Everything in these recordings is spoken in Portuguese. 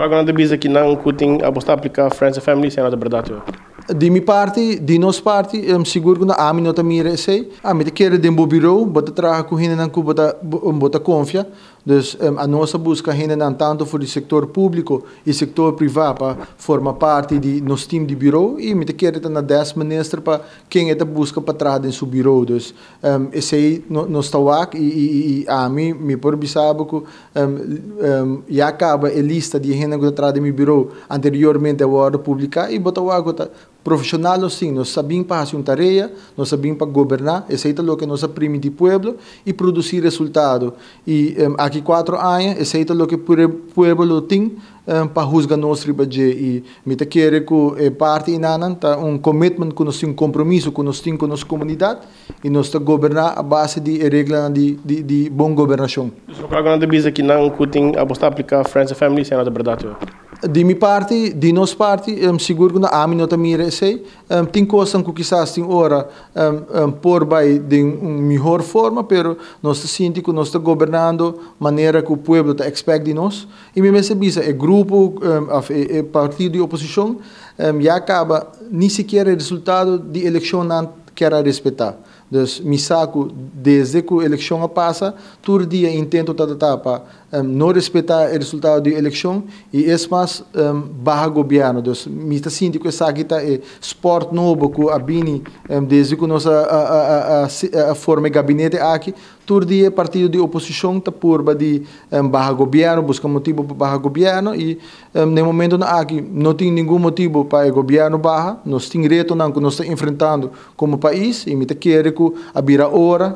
Agora não bisa que não cutem a bosta aplicar Friends and Family sem nada verdade. De minha parte, de nossa parte, seguro que a mim não mira sei. A mim quer de um bureau, bota trabalhar com gente não bota confia. Dus a nossa busca ainda não tanto para o setor público e setor privado para formar parte de nosso time de bureau e me quer estar na 10 ministros para quem é da busca para trás em seu bureau. Dus esse aí não está aqui e a mim me por bisabo que já acaba a lista de gente que está de meu bureau anteriormente a hora publicar e botar o água profissional assim, nós sabemos para fazer uma tarefa, nós sabemos para governar, esse é o que nós aprendemos do povo e produzir resultado. E aqui 4 anos, esse é o que o povo tem para juzgar nosso budget. E me quer que parte inana um commitment que nós temos, um compromisso que nós temos com a nossa comunidade e nós governar a base de regras de boa governação. Agora não bisa que não cutem a bosta aplicar Friends and Family sem nada verdade. De minha parte, de nossa parte, seguro que a mim não mira sei, tem coisas que quizás tem hora por vai de uma melhor forma, pero nós sentimos que nós estamos governando maneira que o povo está expect de nós. E me bisa é grupo, partido de oposição, já acaba nem sequer o resultado de eleição não quer respeitar. Dus me saco desde que a eleição passa, todo dia intento para não respeitar o resultado da eleição e é mais barra governo. Dus me está sentindo que essa aqui é esporte novo que a Bini desde que nós forma gabinete aqui, todo dia partido de oposição está por de barra governo, busca motivo para barra governo e no momento aqui não tem nenhum motivo para o governo barra, nós temos reto não que nós estamos enfrentando como país e me está querendo a vira hora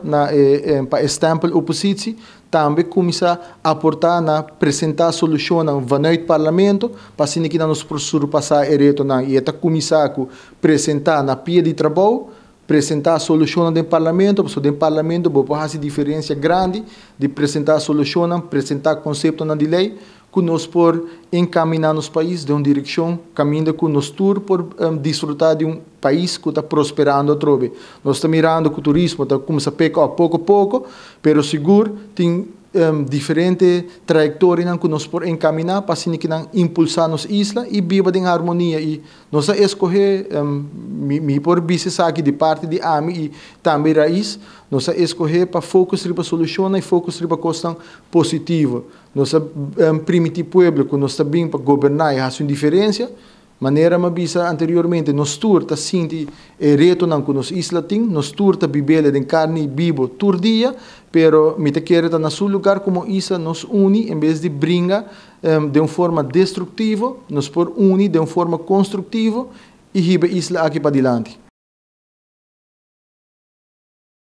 para estempel oposição também começar a aportar na apresentar soluções vanuit parlamento para assim que nós possamos passar reto não e até começar a apresentar na pia de trabalho apresentar soluções no parlamento, porque no parlamento pode fazer diferença grande de apresentar soluções, apresentar conceitos na lei, que nós por encaminhar nos países de uma direção, caminho que nós tour por desfrutar de um país que está prosperando outra vez. Nós estamos mirando que o turismo está começando a pouco a pouco, mas seguro tem diferente trajectória que nós por encaminhar para assim que nós impulsar nos isla e viva em harmonia e nós escolher me por business aqui de parte de AMI e também raiz nós escolher para focar para solução e focar para questão positiva nós primitivo povo que nós está bem para governar e fazer uma diferença maneira ma bisa anteriormente nos tour ta sinti reto nan kunos isla ting nos tour ta bibele den carne vivo tour dia pero mi te quiere ta na su lugar como isa nos uni en vez de bringa de uma forma destructiva nos por uni de uma forma construtiva e hibe isla aqui para dilante.